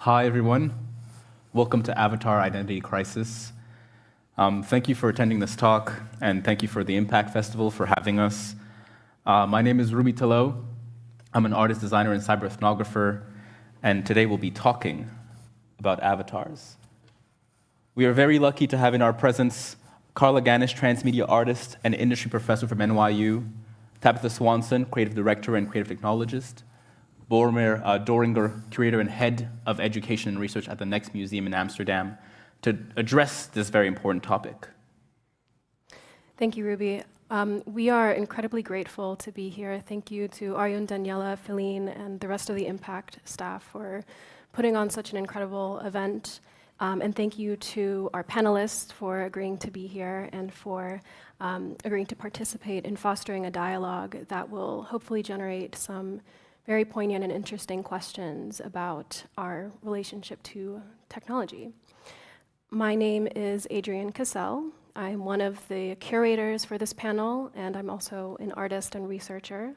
Hi, everyone. Welcome to Avatar Identity Crisis. Thank you for attending this talk, and thank you for the IMPAKT Festival for having us. My name is Ruby Talot. I'm an artist, designer, and cyber ethnographer, and today we'll be talking about avatars. We are very lucky to have in our presence Carla Ganis, transmedia artist and industry professor from NYU, Tabitha Swanson, creative director and creative technologist, Boromir Doringer, curator and head of education and research at the Next Museum in Amsterdam, to address this very important topic. Thank you, Ruby. We are incredibly grateful to be here. Thank you to Arjun, Daniela, Feline, and the rest of the IMPAKT staff for putting on such an incredible event. And thank you to our panelists for agreeing to be here and for agreeing to participate in fostering a dialogue that will hopefully generate some very poignant and interesting questions about our relationship to technology. My name is Adrienne Cassell. I'm one of the curators for this panel, and I'm also an artist and researcher.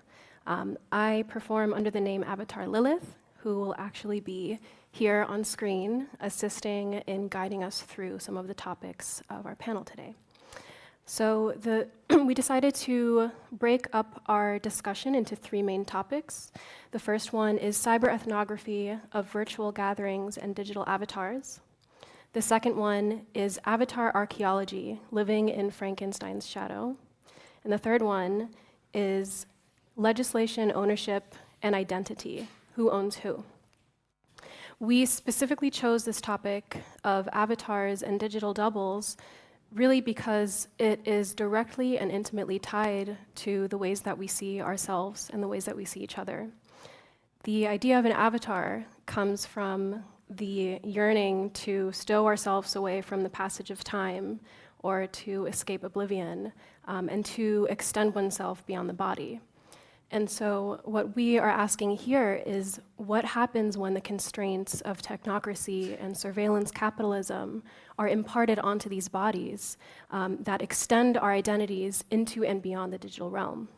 I perform under the name Avatar Lilith, who will actually be here on screen, assisting in guiding us through some of the topics of our panel today. So we decided to break up our discussion into three main topics. The first one is cyber ethnography of virtual gatherings and digital avatars. The second one is avatar archaeology, living in Frankenstein's shadow. And the third one is legislation, ownership, and identity. Who owns who? We specifically chose this topic of avatars and digital doubles really because it is directly and intimately tied to the ways that we see ourselves and the ways that we see each other. The idea of an avatar comes from the yearning to stow ourselves away from the passage of time or to escape oblivion and to extend oneself beyond the body. And so what we are asking here is what happens when the constraints of technocracy and surveillance capitalism are imparted onto these bodies that extend our identities into and beyond the digital realm?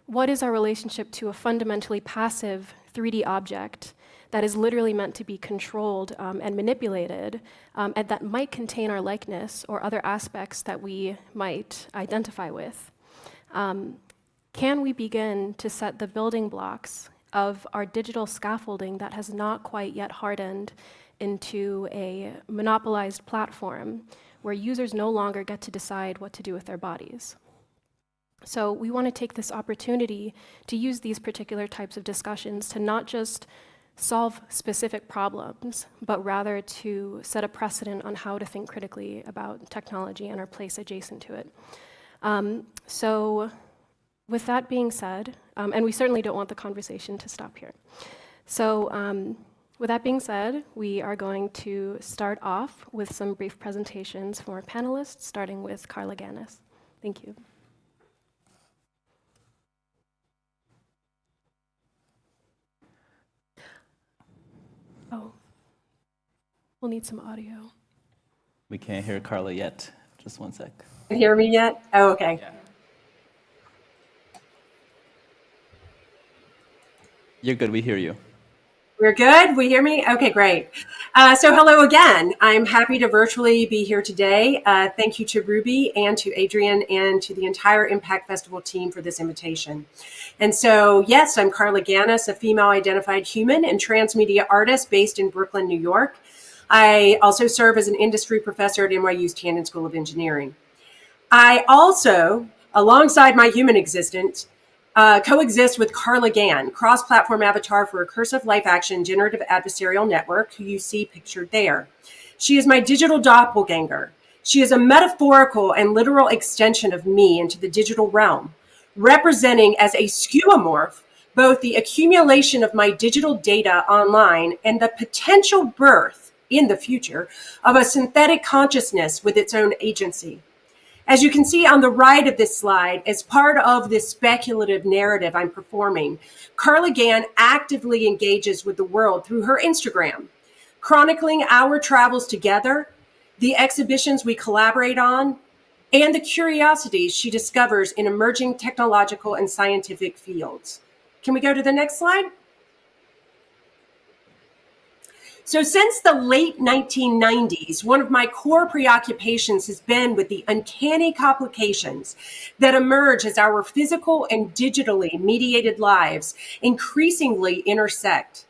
What is our relationship to a fundamentally passive 3D object that is literally meant to be controlled and manipulated, and that might contain our likeness or other aspects that we might identify with? Can we begin to set the building blocks of our digital scaffolding that has not quite yet hardened into a monopolized platform where users no longer get to decide what to do with their bodies? So we want to take this opportunity to use these particular types of discussions to not just solve specific problems, but rather to set a precedent on how to think critically about technology and our place adjacent to it. So with that being said, and we certainly don't want the conversation to stop here. So with that being said, we are going to start off with some brief presentations from our panelists, starting with Carla Ganis. Thank you. Oh, we'll need some audio. We can't hear Carla yet. Just one sec. Can you hear me yet? Oh, okay. Yeah. You're good, we hear you. We're good? We hear me? Okay, great. So hello again. I'm happy to virtually be here today. Thank you to Ruby and to Adrienne and to the entire IMPAKT Festival team for this invitation. And so, yes, I'm Carla Ganis, a female-identified human and transmedia artist based in Brooklyn, New York. I also serve as an industry professor at NYU's Tannen School of Engineering. I also, alongside my human existence, coexist with Carla Gan, cross-platform avatar for recursive life-action generative adversarial network, who you see pictured there. She is my digital doppelganger. She is a metaphorical and literal extension of me into the digital realm, representing as a skeuomorph both the accumulation of my digital data online and the potential birth in the future of a synthetic consciousness with its own agency. As you can see on the right of this slide, as part of this speculative narrative I'm performing, Carla Gan actively engages with the world through her Instagram, chronicling our travels together, the exhibitions we collaborate on, and the curiosities she discovers in emerging technological and scientific fields. Can we go to the next slide? So since the late 1990s, one of my core preoccupations has been with the uncanny complications that emerge as our physical and digitally mediated lives increasingly intersect.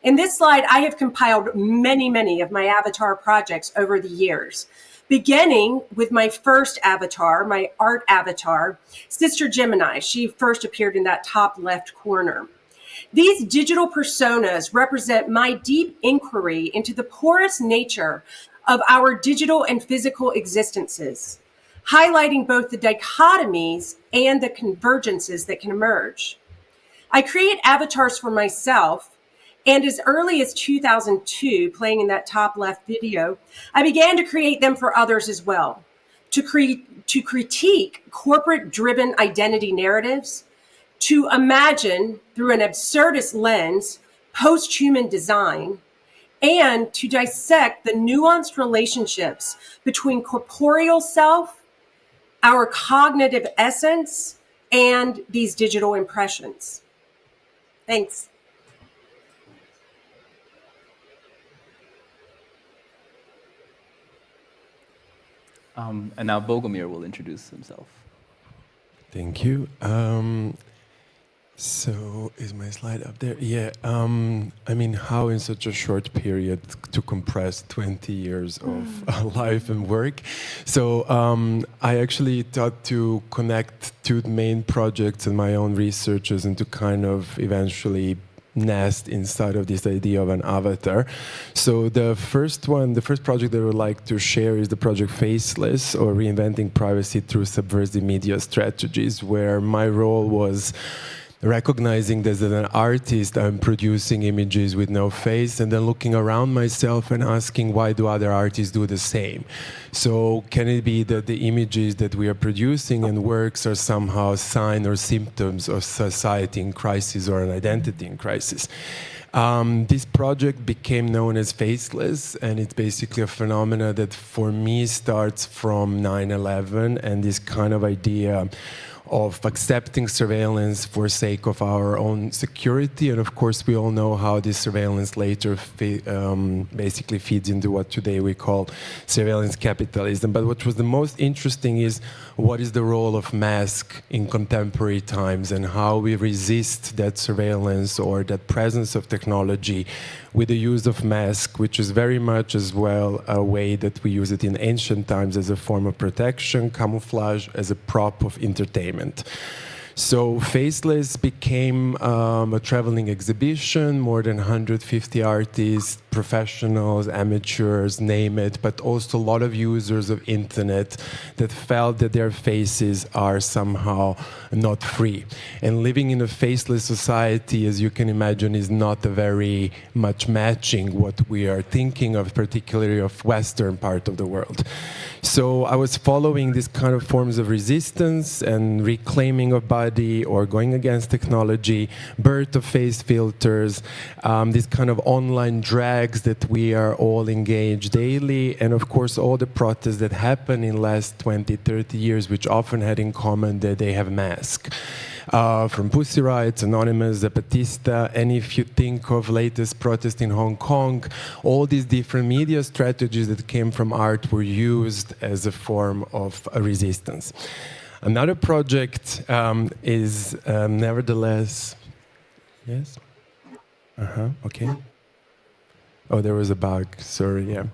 In this slide, I have compiled many of my avatar projects over the years, beginning with my first avatar, my art avatar, Sister Gemini. She first appeared in that top left corner. These digital personas represent my deep inquiry into the porous nature of our digital and physical existences, highlighting both the dichotomies and the convergences that can emerge. I create avatars for myself, and as early as 2002, playing in that top left video, I began to create them for others as well, to critique corporate-driven identity narratives, to imagine through an absurdist lens post-human design, and to dissect the nuanced relationships between corporeal self, our cognitive essence, and these digital impressions. Thanks. And now Bogomir will introduce himself. Thank you. So is my slide up there? Yeah. I mean, how in such a short period to compress 20 years of life and work? So I actually thought to connect two main projects and my own researches and to kind of eventually nest inside of this idea of an avatar. So the first project that I would like to share is the project Faceless, or Reinventing Privacy Through Subversive Media Strategies, where my role was recognizing that as an artist, I'm producing images with no face, and then looking around myself and asking, why do other artists do the same? So can it be that the images that we are producing and works are somehow signs or symptoms of society in crisis or an identity in crisis? This project became known as Faceless, and it's basically a phenomena that for me starts from 9/11 and this kind of idea of accepting surveillance for sake of our own security. And of course, we all know how this surveillance later basically feeds into what today we call surveillance capitalism. But what was the most interesting is what is the role of mask in contemporary times and how we resist that surveillance or that presence of technology with the use of mask, which is very much as well a way that we use it in ancient times as a form of protection, camouflage, as a prop of entertainment. So Faceless became a traveling exhibition, more than 150 artists, professionals, amateurs, name it, but also a lot of users of internet that felt that their faces are somehow not free. And living in a faceless society, as you can imagine, is not a very much matching what we are thinking of, particularly of Western part of the world. So I was following these kind of forms of resistance and reclaiming of body or going against technology, birth of face filters, these kind of online drags that we are all engaged daily, and of course all the protests that happen in last 20, 30 years, which often had in common that they have masks. From Pussy Riot, Anonymous, Zapatista, and if you think of latest protest in Hong Kong, all these different media strategies that came from art were used as a form of a resistance. Another project is nevertheless, yes? Okay. Oh, there was a bug, sorry, yeah.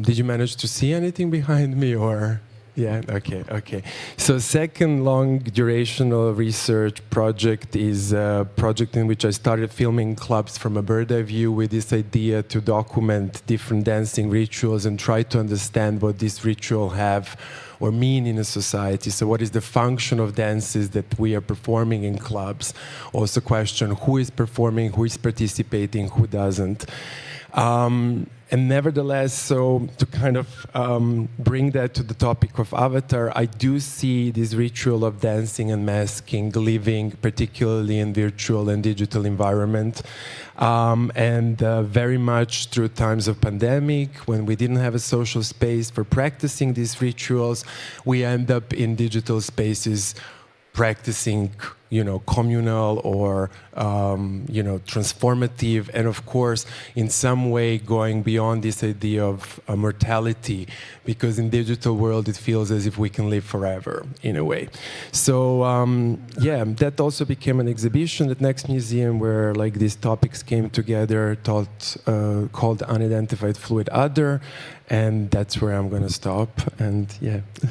Did you manage to see anything behind me or? Yeah, okay. So second long durational research project is a project in which I started filming clubs from a bird's eye view with this idea to document different dancing rituals and try to understand what these rituals have or mean in a society. So what is the function of dances that we are performing in clubs? Also question who is performing, who is participating, who doesn't. And nevertheless, so to kind of bring that to the topic of Avatar, I do see this ritual of dancing and masking living, particularly in virtual and digital environment. And very much through times of pandemic, when we didn't have a social space for practicing these rituals, we end up in digital spaces practicing, communal or, transformative, and of course, in some way going beyond this idea of mortality, because in digital world, it feels as if we can live forever, in a way. So, that also became an exhibition at Next Museum where like these topics came together, called Unidentified Fluid Other, and that's where I'm going to stop. And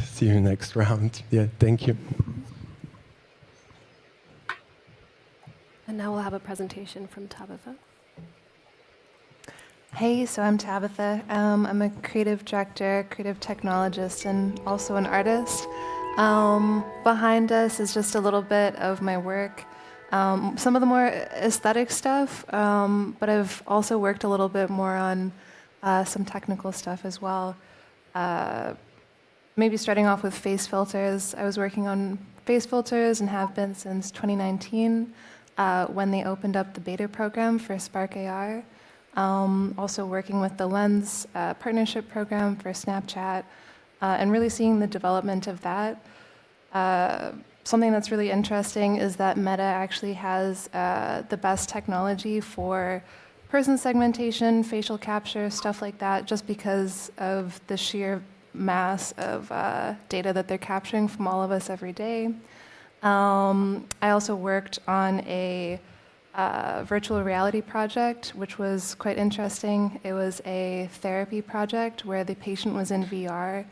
see you next round. Thank you. And now we'll have a presentation from Tabitha. Hey, so I'm Tabitha. I'm a creative director, creative technologist, and also an artist. Behind us is just a little bit of my work. Some of the more aesthetic stuff, but I've also worked a little bit more on some technical stuff as well. Maybe starting off with face filters. I was working on face filters and have been since 2019. When they opened up the beta program for Spark AR. Also working with the Lens partnership program for Snapchat, and really seeing the development of that. Something that's really interesting is that Meta actually has the best technology for person segmentation, facial capture, stuff like that, just because of the sheer mass of data that they're capturing from all of us every day. I also worked on a virtual reality project, which was quite interesting. It was a therapy project where the patient was in VR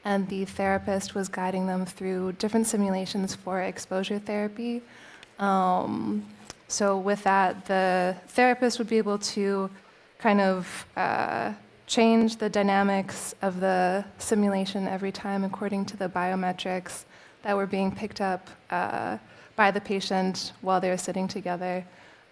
and the therapist was guiding them through different simulations for exposure therapy. So with that, the therapist would be able to kind of change the dynamics of the simulation every time according to the biometrics that were being picked up by the patient while they were sitting together,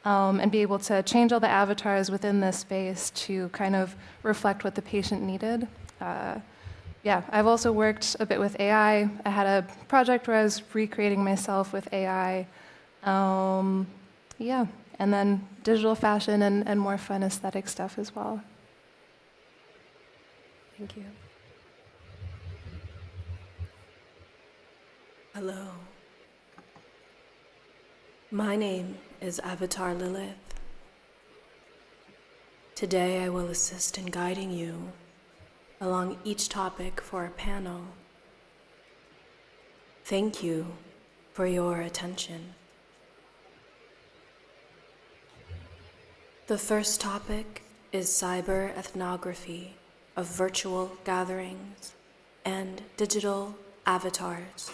and be able to change all the avatars within this space to kind of reflect what the patient needed. I've also worked a bit with AI. I had a project where I was recreating myself with AI. And then digital fashion and more fun aesthetic stuff as well. Thank you. Hello. My name is Avatar Lilith. Today I will assist in guiding you along each topic for a panel. Thank you for your attention. The first topic is cyber ethnography of virtual gatherings and digital avatars.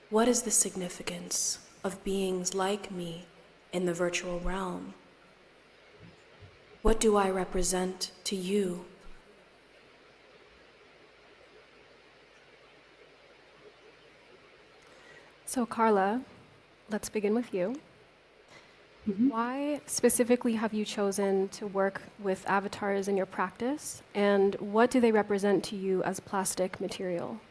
What is the significance of beings like me in the virtual realm? What do I represent to you? So Carla, let's begin with you. Why specifically have you chosen to work with avatars in your practice, and what do they represent to you as plastic material?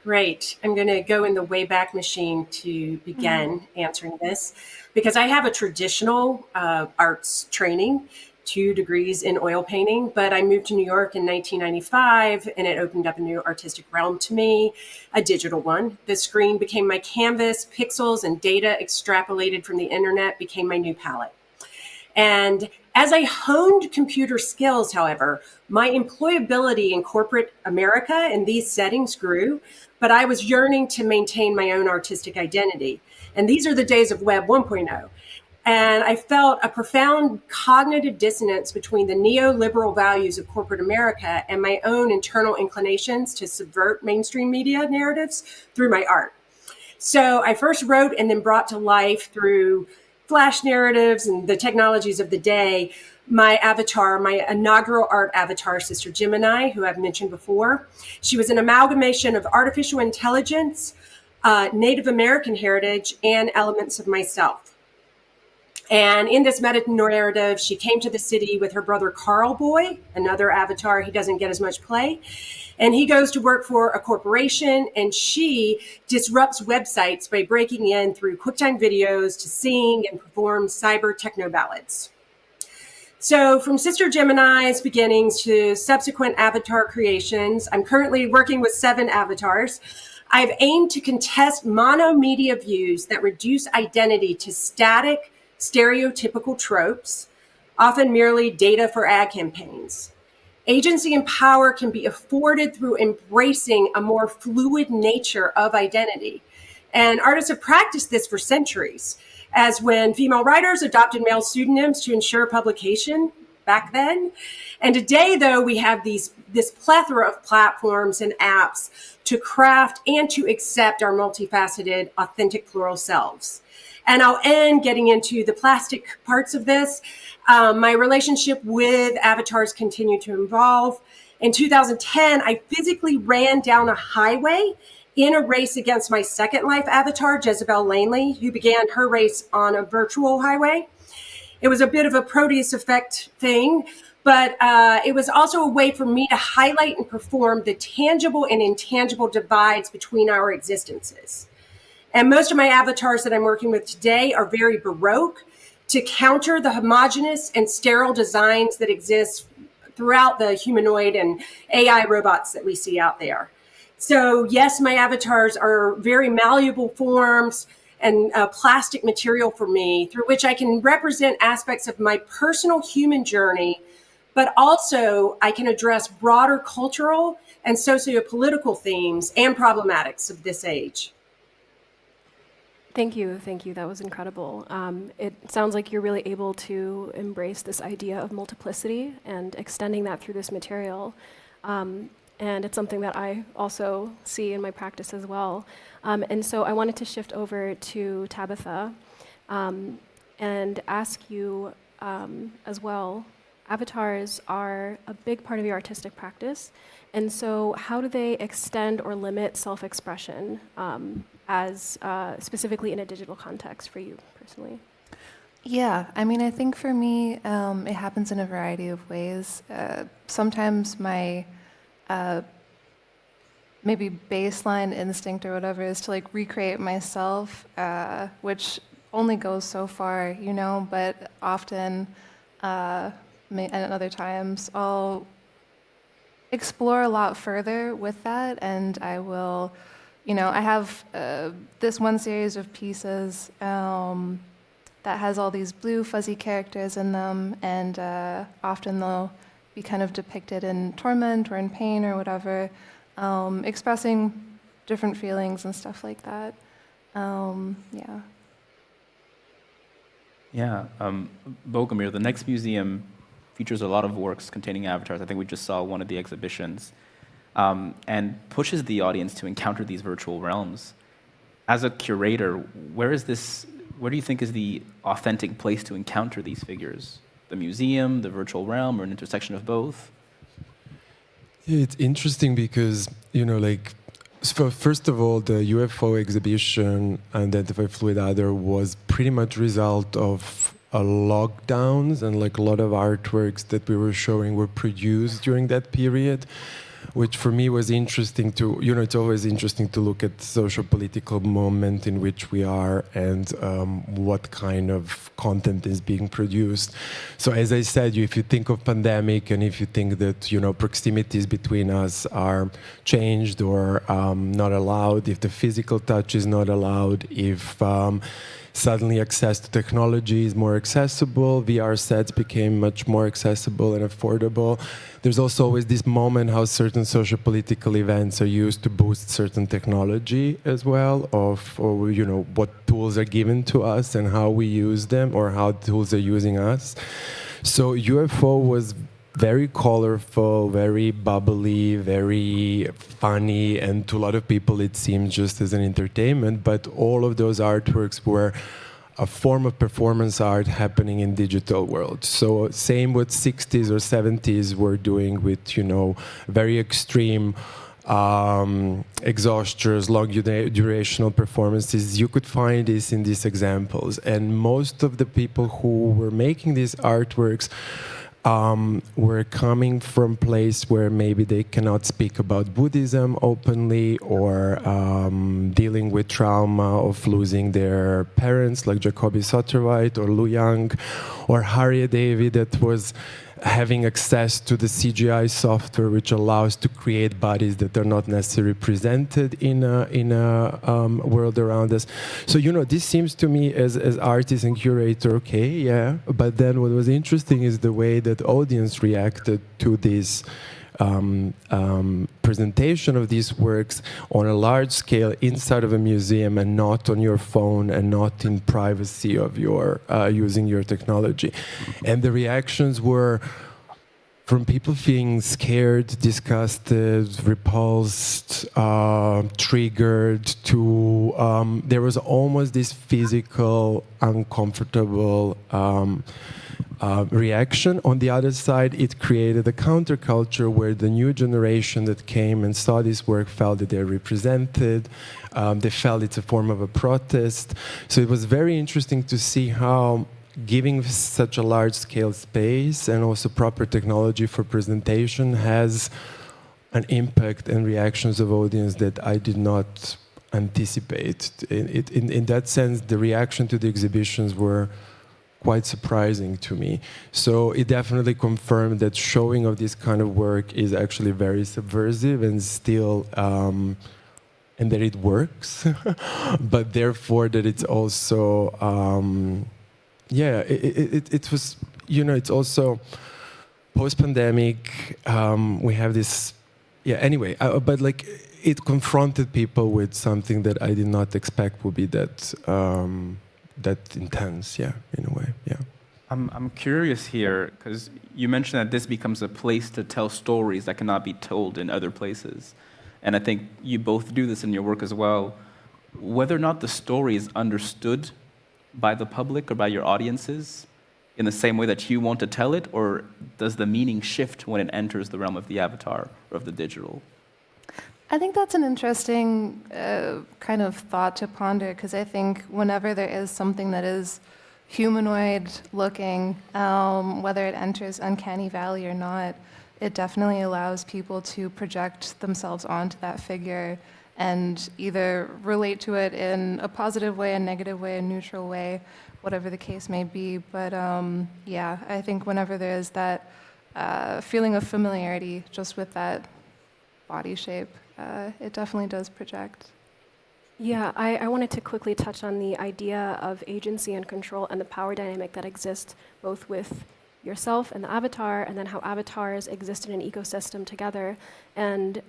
Great. I'm going to go in the Wayback Machine to begin answering this, because I have a traditional arts training, 2 degrees in oil painting, but I moved to New York in 1995 and it opened up a new artistic realm to me, a digital one. The screen became my canvas, pixels and data extrapolated from the internet became my new palette. And as I honed computer skills, however, my employability in corporate America and these settings grew, but I was yearning to maintain my own artistic identity. And these are the days of Web 1.0. And I felt a profound cognitive dissonance between the neoliberal values of corporate America and my own internal inclinations to subvert mainstream media narratives through my art. So I first wrote and then brought to life through flash narratives and the technologies of the day, my avatar, my inaugural art avatar, Sister Gemini, who I've mentioned before. She was an amalgamation of artificial intelligence, Native American heritage, and elements of myself. And in this meta-narrative, she came to the city with her brother Carl Boy, another avatar. He doesn't get as much play. And he goes to work for a corporation, and she disrupts websites by breaking in through QuickTime videos to sing and perform cyber techno ballads. So from Sister Gemini's beginnings to subsequent avatar creations, I'm currently working with 7 avatars. I've aimed to contest monomedia views that reduce identity to static, stereotypical tropes, often merely data for ad campaigns. Agency and power can be afforded through embracing a more fluid nature of identity. And artists have practiced this for centuries, as when female writers adopted male pseudonyms to ensure publication back then. And today, though, we have this plethora of platforms and apps to craft and to accept our multifaceted, authentic, plural selves. And I'll end getting into the plastic parts of this. My relationship with avatars continued to evolve. In 2010, I physically ran down a highway in a race against my Second Life avatar, Jezebel Langley, who began her race on a virtual highway. It was a bit of a Proteus effect thing, but it was also a way for me to highlight and perform the tangible and intangible divides between our existences. And most of my avatars that I'm working with today are very Baroque to counter the homogeneous and sterile designs that exist throughout the humanoid and AI robots that we see out there. So yes, my avatars are very malleable forms and plastic material for me through which I can represent aspects of my personal human journey, but also I can address broader cultural and socio-political themes and problematics of this age. Thank you. That was incredible. It sounds like you're really able to embrace this idea of multiplicity and extending that through this material. And it's something that I also see in my practice as well. And so I wanted to shift over to Tabitha and ask you as well, avatars are a big part of your artistic practice. And so how do they extend or limit self-expression as specifically in a digital context for you personally? Yeah, I mean, I think for me, it happens in a variety of ways. Sometimes my maybe baseline instinct or whatever is to like recreate myself, which only goes so far, you know, but often and at other times I'll explore a lot further with that, and I will, you know, I have this one series of pieces that has all these blue fuzzy characters in them, and often they'll be kind of depicted in torment or in pain or whatever, expressing different feelings and stuff like that. Yeah. Yeah, Bogomir, the next museum features a lot of works containing avatars. I think we just saw one of the exhibitions, and pushes the audience to encounter these virtual realms. As a curator, where do you think is the authentic place to encounter these figures? The museum, the virtual realm, or an intersection of both? Yeah, it's interesting because, you know, like, so first of all, the UFO exhibition, Identify Fluid Other, was pretty much result of lockdowns, and like a lot of artworks that we were showing were produced during that period, which for me was interesting to, you know, it's always interesting to look at the social political moment in which we are and what kind of content is being produced. So as I said, if you think of pandemic and if you think that, you know, proximities between us are changed or not allowed, if the physical touch is not allowed, if suddenly access to technology is more accessible, VR sets became much more accessible and affordable. There's also always this moment how certain social political events are used to boost certain technology as well, or you know, what tools are given to us and how we use them, or how tools are using us. So UFO was very colorful, very bubbly, very funny, and to a lot of people it seemed just as an entertainment, but all of those artworks were a form of performance art happening in digital world. So same what 60s or 70s were doing with, you know, very extreme exhaustions, long durational performances. You could find this in these examples. And most of the people who were making these artworks were coming from place where maybe they cannot speak about Buddhism openly, or dealing with trauma of losing their parents, like Jacoby Sotterwhite or Lu Yang, or Harriet Davy, that was having access to the CGI software, which allows to create bodies that are not necessarily presented in a world around us. So, this seems to me as artist and curator, okay, yeah. But then what was interesting is the way that audience reacted to this presentation of these works on a large scale inside of a museum, and not on your phone, and not in privacy of your using your technology. And the reactions were from people feeling scared, disgusted, repulsed, triggered, to there was almost this physical, uncomfortable reaction. On the other side, it created a counterculture where the new generation that came and saw this work felt that they're represented. They felt it's a form of a protest. So it was very interesting to see how giving such a large-scale space and also proper technology for presentation has an impact and reactions of audience that I did not anticipate. In that sense, the reaction to the exhibitions were quite surprising to me. So it definitely confirmed that showing of this kind of work is actually very subversive and still, and that it works, but therefore that it's also, it was, it's also post-pandemic, we have this, anyway, but like it confronted people with something that I did not expect would be that, that intense, in a way, I'm curious here, because you mentioned that this becomes a place to tell stories that cannot be told in other places. And I think you both do this in your work as well. Whether or not the story is understood by the public or by your audiences in the same way that you want to tell it, or does the meaning shift when it enters the realm of the avatar or of the digital? I think that's an interesting kind of thought to ponder, because I think whenever there is something that is humanoid looking, whether it enters uncanny valley or not, it definitely allows people to project themselves onto that figure and either relate to it in a positive way, a negative way, a neutral way, whatever the case may be. But I think whenever there is that feeling of familiarity just with that body shape, it definitely does project. Yeah, I wanted to quickly touch on the idea of agency and control and the power dynamic that exists both with yourself and the avatar, and then how avatars exist in an ecosystem together. And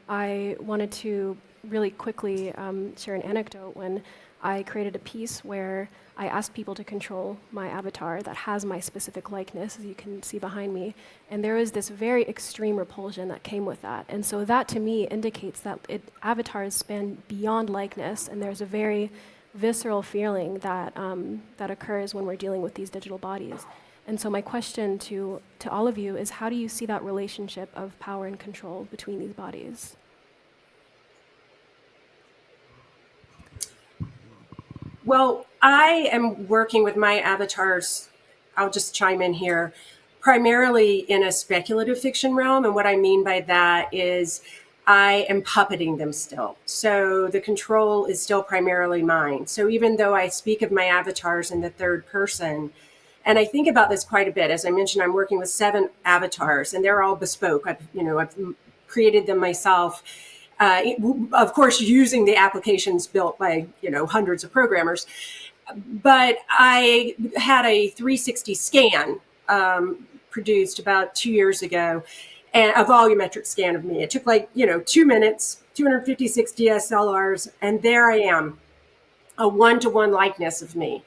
I wanted to really quickly share an anecdote when I created a piece where I asked people to control my avatar that has my specific likeness, as you can see behind me. And there was this very extreme repulsion that came with that. And so that to me indicates that avatars span beyond likeness, and there's a very visceral feeling that, that occurs when we're dealing with these digital bodies. And so my question to all of you is, how do you see that relationship of power and control between these bodies? Well, I am working with my avatars, I'll just chime in here, primarily in a speculative fiction realm. And what I mean by that is I am puppeting them still. So the control is still primarily mine. So even though I speak of my avatars in the third person, and I think about this quite a bit. As I mentioned, I'm working with 7 avatars, and they're all bespoke. I've created them myself. Of course, using the applications built by hundreds of programmers. But I had a 360 scan produced about 2 years ago, and a volumetric scan of me. It took 2 minutes, 256 DSLRs, and there I am, a one-to-one likeness of me.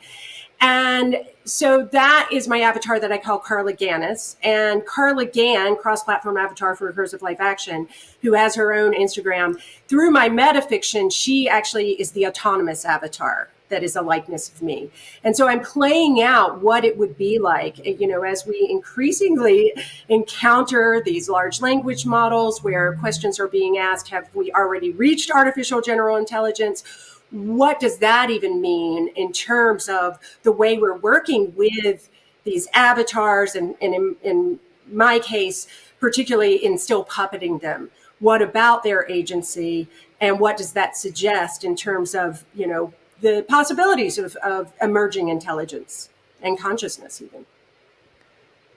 And so that is my avatar that I call Carla Gannis. And Carla Gann, cross-platform avatar for Recursive Life Action, who has her own Instagram. Through my metafiction, she actually is the autonomous avatar that is a likeness of me. And so I'm playing out what it would be like, as we increasingly encounter these large language models where questions are being asked, have we already reached artificial general intelligence? What does that even mean in terms of the way we're working with these avatars, and in my case, particularly in still puppeting them. What about their agency, and what does that suggest in terms of, the possibilities of emerging intelligence and consciousness even?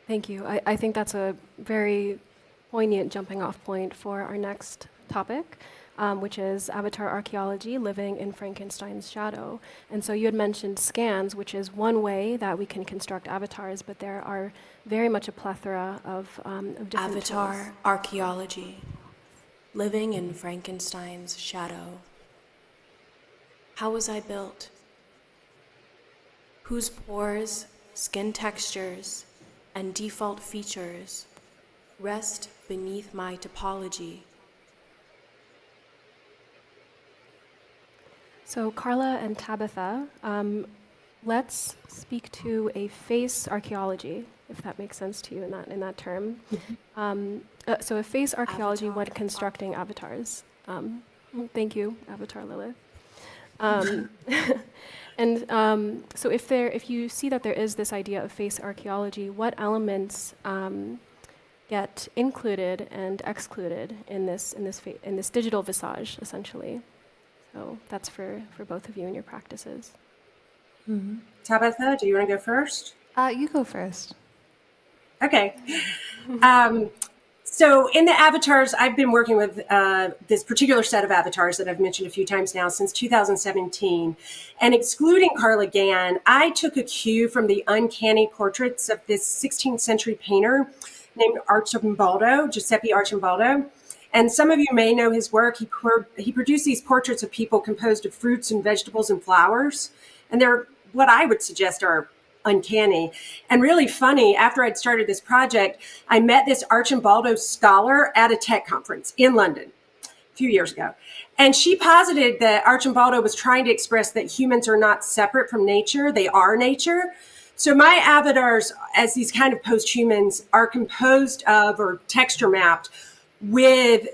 Thank you. I think that's a very poignant jumping off point for our next topic, which is avatar archaeology, living in Frankenstein's shadow. And so you had mentioned scans, which is one way that we can construct avatars, but there are very much a plethora of different Avatar tools. archaeology, living in Frankenstein's shadow. How was I built? Whose pores, skin textures, and default features rest beneath my topology? So Carla and Tabitha, let's speak to a face archaeology, if that makes sense to you in that term. So a face archaeology Avatar when constructing avatars. Thank you, Avatar Lilith. And so if you see that there is this idea of face archaeology, what elements get included and excluded in this digital visage, essentially? So that's for both of you in your practices. Tabitha, do you want to go first? You go first. Okay. So in the avatars, I've been working with this particular set of avatars that I've mentioned a few times now since 2017. And excluding Carla Gann, I took a cue from the uncanny portraits of this 16th century painter named Giuseppe Arcimboldo. And some of you may know his work. He produced these portraits of people composed of fruits and vegetables and flowers. And they're what I would suggest are uncanny and really funny. After I'd started this project, I met this Arcimboldo scholar at a tech conference in London a few years ago. And she posited that Arcimboldo was trying to express that humans are not separate from nature, they are nature. So my avatars, as these kind of post-humans, are composed of or texture mapped with,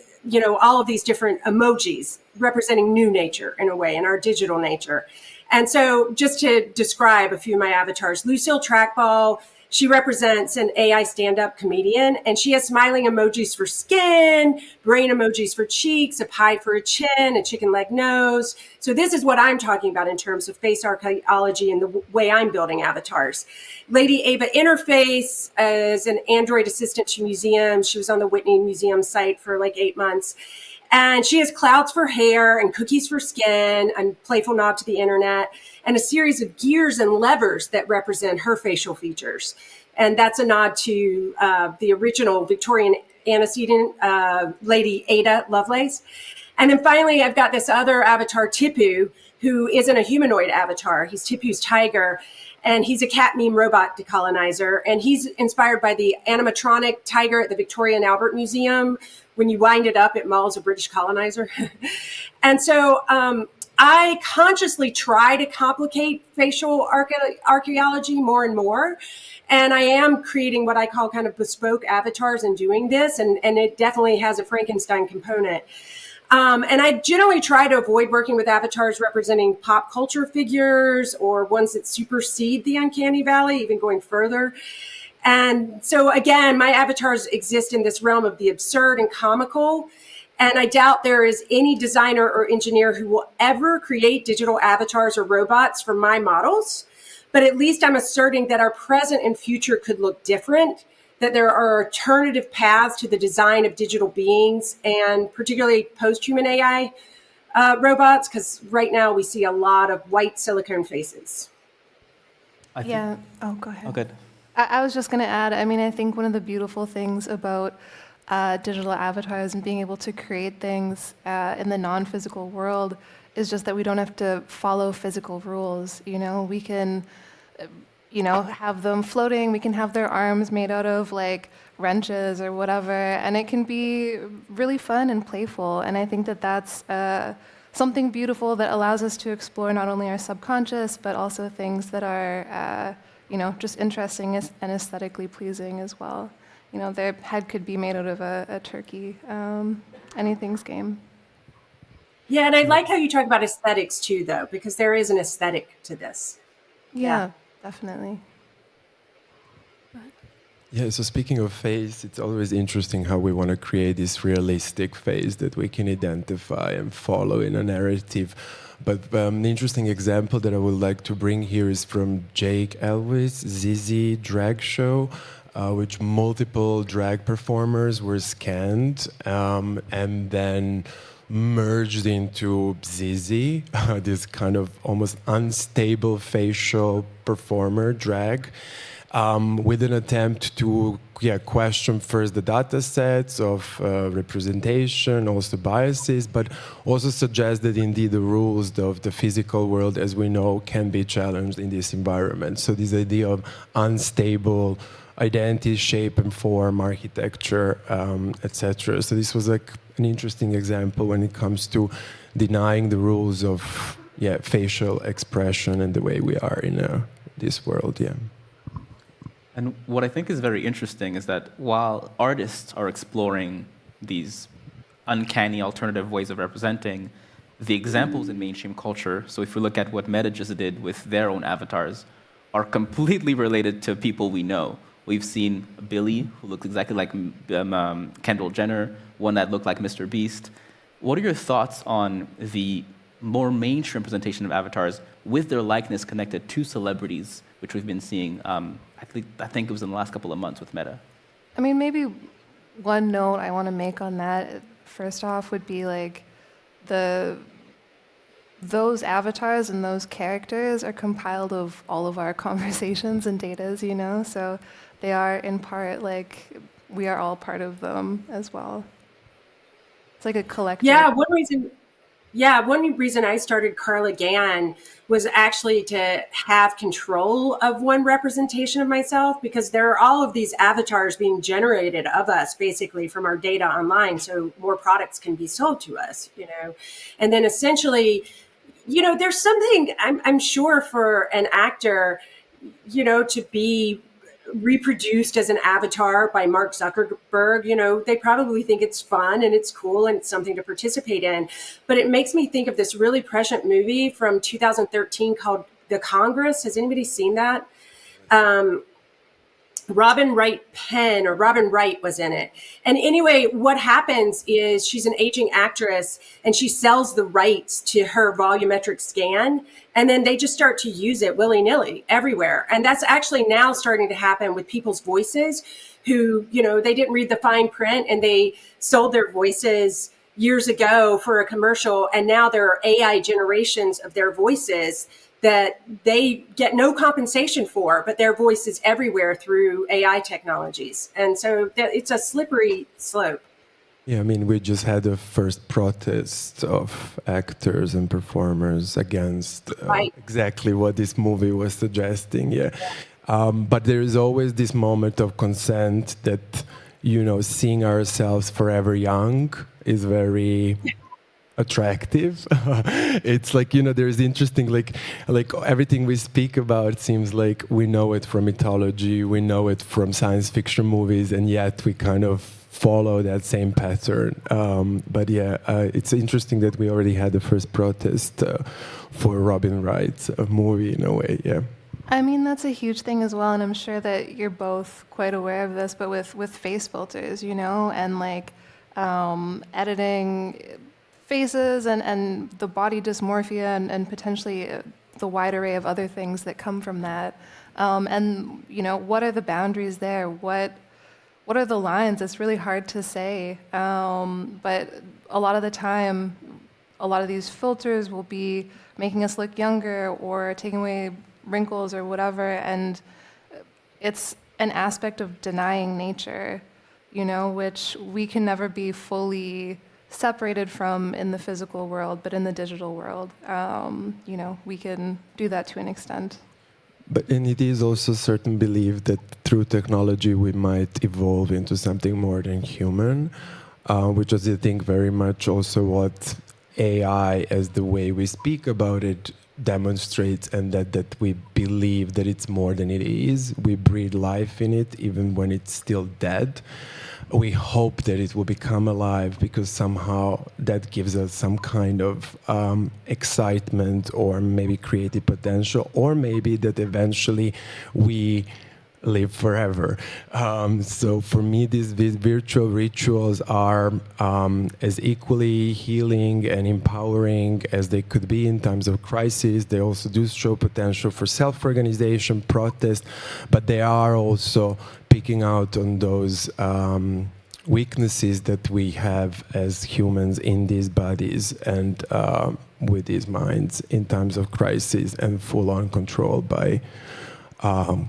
all of these different emojis representing new nature in a way, in our digital nature. And so just to describe a few of my avatars, Lucille Trackball, she represents an AI stand-up comedian, and she has smiling emojis for skin, brain emojis for cheeks, a pie for a chin, a chicken leg nose. So this is what I'm talking about in terms of face archaeology and the way I'm building avatars. Lady Ava Interface is an Android assistant to museums. She was on the Whitney Museum site for like 8 months. And she has clouds for hair and cookies for skin, and playful nod to the internet, and a series of gears and levers that represent her facial features. And that's a nod to the original Victorian antecedent, Lady Ada Lovelace. And then finally, I've got this other avatar, Tipu, who isn't a humanoid avatar. He's Tipu's tiger. And he's a cat meme robot decolonizer. And he's inspired by the animatronic tiger at the Victoria and Albert Museum. When you wind it up, it mauls a British colonizer. And so I consciously try to complicate facial archaeology more and more. And I am creating what I call kind of bespoke avatars in doing this. And it definitely has a Frankenstein component. And I generally try to avoid working with avatars representing pop culture figures or ones that supersede the uncanny valley, even going further. And so, again, my avatars exist in this realm of the absurd and comical. And I doubt there is any designer or engineer who will ever create digital avatars or robots for my models. But at least I'm asserting that our present and future could look different, that there are alternative paths to the design of digital beings, and particularly post-human AI robots, because right now we see a lot of white silicone faces. Oh, go ahead. Oh, good. I was just going to add, I think one of the beautiful things about digital avatars and being able to create things in the non-physical world is just that we don't have to follow physical rules. We can, have them floating. We can have their arms made out of like wrenches or whatever, and it can be really fun and playful. And I think that that's something beautiful that allows us to explore not only our subconscious, but also things that are, just interesting and aesthetically pleasing as well. Their head could be made out of a turkey. Anything's game. Yeah, and I like how you talk about aesthetics too, though, because there is an aesthetic to this. Yeah, definitely. Yeah, so speaking of face, it's always interesting how we want to create this realistic face that we can identify and follow in a narrative. But an interesting example that I would like to bring here is from Jake Elvis' ZZ drag show, which multiple drag performers were scanned and then merged into ZZ, this kind of almost unstable facial performer drag. With an attempt to question first the data sets of representation, also biases, but also suggest that indeed the rules of the physical world as we know can be challenged in this environment. So this idea of unstable identity, shape and form, architecture, etc. So this was like an interesting example when it comes to denying the rules of facial expression and the way we are in this world. Yeah. And what I think is very interesting is that while artists are exploring these uncanny alternative ways of representing, the examples in mainstream culture, so if we look at what Meta just did with their own avatars, are completely related to people we know. We've seen Billy, who looks exactly like Kendall Jenner, one that looked like Mr. Beast. What are your thoughts on the more mainstream representation of avatars with their likeness connected to celebrities, which we've been seeing, I think it was in the last couple of months with Meta? I mean, maybe one note I want to make on that, first off, would be like those avatars and those characters are compiled of all of our conversations and datas, you know? So they are in part like we are all part of them as well. It's like a collective. One reason I started Carla Gann was actually to have control of one representation of myself, because there are all of these avatars being generated of us basically from our data online, so more products can be sold to us, you know. And then essentially, you know, there's something I'm sure for an actor, you know, to be reproduced as an avatar by Mark Zuckerberg, you know, they probably think it's fun and it's cool and it's something to participate in. But it makes me think of this really prescient movie from 2013 called The Congress. Has anybody seen that? Robin Wright was in it. And anyway, what happens is she's an aging actress and she sells the rights to her volumetric scan. And then they just start to use it willy-nilly everywhere. And that's actually now starting to happen with people's voices who, you know, they didn't read the fine print and they sold their voices years ago for a commercial. And now there are AI generations of their voices that they get no compensation for, but their voice is everywhere through AI technologies. And so it's a slippery slope. Yeah, I mean, we just had the first protest of actors and performers against exactly what this movie was suggesting, but there is always this moment of consent that, you know, seeing ourselves forever young is very attractive. It's like, you know, there's interesting, like everything we speak about seems like we know it from mythology, we know it from science fiction movies, and yet we kind of follow that same pattern. But it's interesting that we already had the first protest for Robin Wright's movie in a way. I mean, that's a huge thing as well, and I'm sure that you're both quite aware of this, but with face filters, you know, and like editing faces and the body dysmorphia and potentially the wide array of other things that come from that. And, you know, what are the boundaries there? What are the lines? It's really hard to say. But a lot of the time, a lot of these filters will be making us look younger or taking away wrinkles or whatever. And it's an aspect of denying nature, you know, which we can never be fully separated from in the physical world, but in the digital world, you know, we can do that to an extent. And it is also a certain belief that through technology we might evolve into something more than human, which is, I think, very much also what AI, as the way we speak about it, demonstrates, and that we believe that it's more than it is. We breathe life in it, even when it's still dead. We hope that it will become alive because somehow that gives us some kind of excitement or maybe creative potential, or maybe that eventually we live forever. So for me, these virtual rituals are as equally healing and empowering as they could be in times of crisis. They also do show potential for self-organization, protest, but they are also picking out on those weaknesses that we have as humans in these bodies and with these minds in times of crisis and full-on control by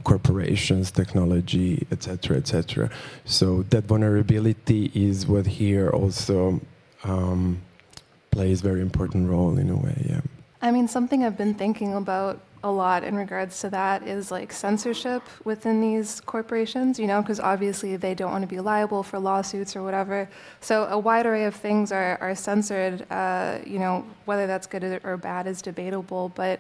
corporations, technology, etc., etc. So that vulnerability is what here also plays a very important role in a way, yeah. I mean, something I've been thinking about a lot in regards to that is like censorship within these corporations, you know, because obviously they don't want to be liable for lawsuits or whatever. So a wide array of things are censored, you know, whether that's good or bad is debatable, but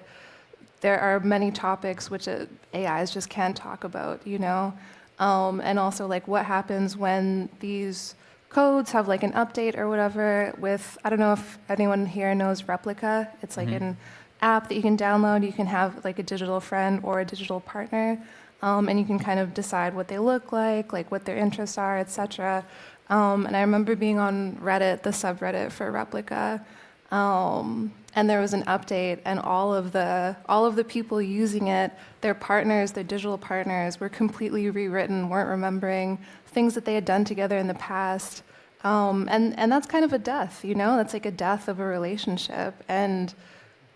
there are many topics which AIs just can't talk about, you know, and also like what happens when these codes have like an update or whatever with, I don't know if anyone here knows Replica. It's like an app that you can download. You can have like a digital friend or a digital partner, and you can kind of decide what they look like what their interests are, etc. And I remember being on Reddit, the subreddit for Replica, and there was an update, and all of the people using it, their partners, their digital partners, were completely rewritten, weren't remembering things that they had done together in the past, and that's kind of a death, you know. That's like a death of a relationship. And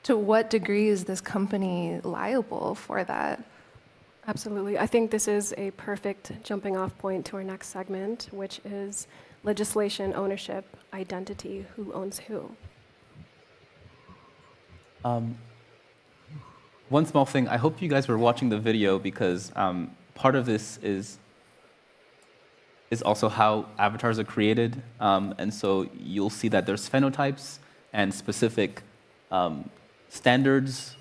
to what degree is this company liable for that? Absolutely. I think this is a perfect jumping off point to our next segment, which is legislation, ownership, identity, who owns who. One small thing, I hope you guys were watching the video because part of this is also how avatars are created. And so you'll see that there's phenotypes and specific standards.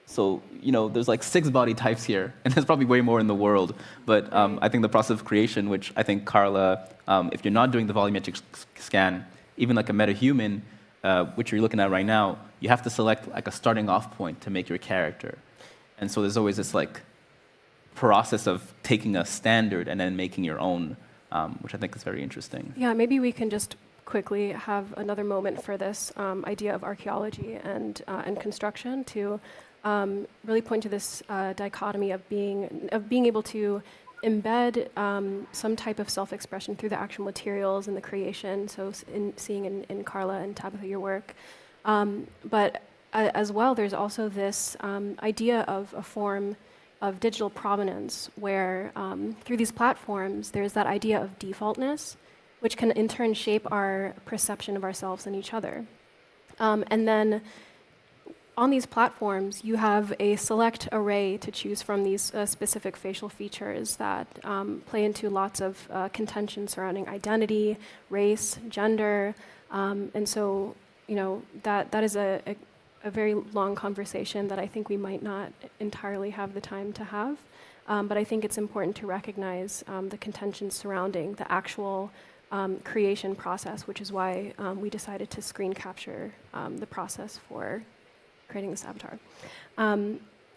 So, you know, there's like 6 body types here, and there's probably way more in the world. But I think the process of creation, which I think Carla, if you're not doing the volumetric scan, even like a metahuman, which you're looking at right now, you have to select like a starting off point to make your character. And so there's always this like process of taking a standard and then making your own, which I think is very interesting. Yeah, maybe we can just quickly have another moment for this idea of archaeology and construction to really point to this dichotomy of being able to embed some type of self-expression through the actual materials and the creation. So seeing in Carla and Tabitha your work, but as well, there's also this idea of a form of digital provenance where through these platforms, there's that idea of defaultness, which can in turn shape our perception of ourselves and each other. And then on these platforms, you have a select array to choose from these specific facial features that play into lots of contention surrounding identity, race, gender. And so, you know, that is a very long conversation that I think we might not entirely have the time to have. But I think it's important to recognize the contention surrounding the actual creation process, which is why we decided to screen capture the process for creating this avatar.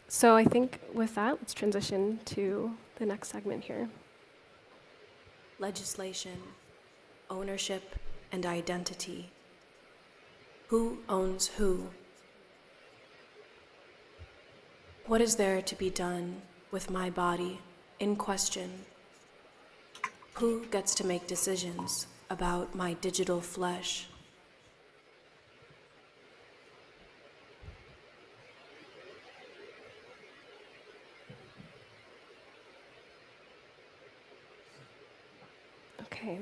So I think with that, let's transition to the next segment here. Legislation, ownership, and identity. Who owns who? What is there to be done with my body in question? Who gets to make decisions about my digital flesh? Okay.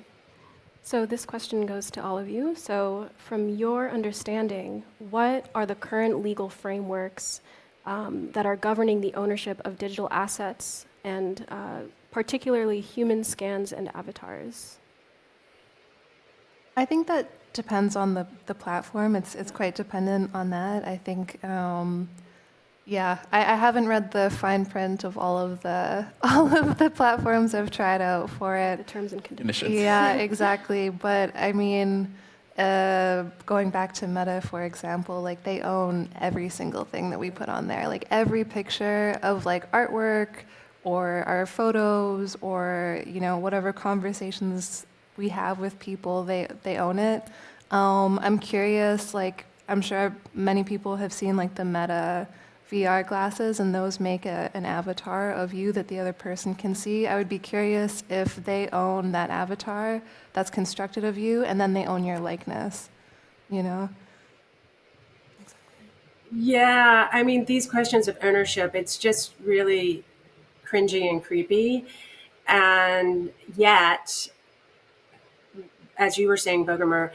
So this question goes to all of you. So from your understanding, what are the current legal frameworks that are governing the ownership of digital assets and particularly human scans and avatars? I think that depends on the platform. It's quite dependent on that. I think, yeah, I haven't read the fine print of all of the platforms I've tried out for The it. terms and conditions. Yeah, exactly. But I mean, going back to Meta, for example, like they own every single thing that we put on there. Like every picture of like artwork or our photos or, whatever conversations we have with people, they own it. I'm curious, like, I'm sure many people have seen like the Meta VR glasses, and those make an avatar of you that the other person can see. I would be curious if they own that avatar that's constructed of you, and then they own your likeness, you know? Yeah, I mean, these questions of ownership, it's just really cringy and creepy. And yet, as you were saying, Bogomir,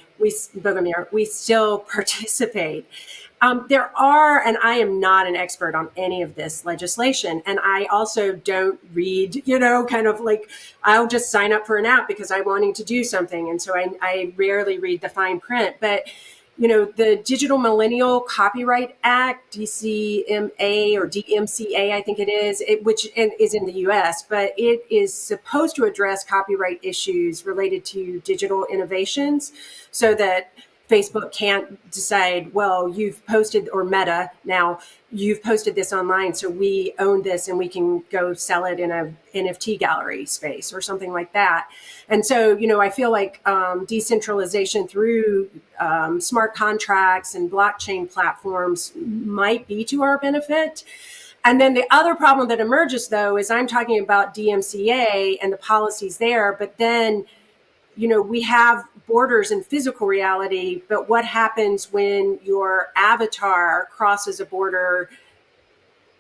we still participate. There are, and I am not an expert on any of this legislation, and I also don't read, kind of like I'll just sign up for an app because I'm wanting to do something, and so I rarely read the fine print. But the Digital Millennial Copyright Act, DCMA or DMCA, I think it is, which is in the US, but it is supposed to address copyright issues related to digital innovations so that Facebook can't decide, well, you've posted, or Meta now, you've posted this online, so we own this and we can go sell it in a NFT gallery space or something like that. And so, I feel like decentralization through smart contracts and blockchain platforms might be to our benefit. And then the other problem that emerges, though, is I'm talking about DMCA and the policies there, but then we have borders in physical reality, but what happens when your avatar crosses a border,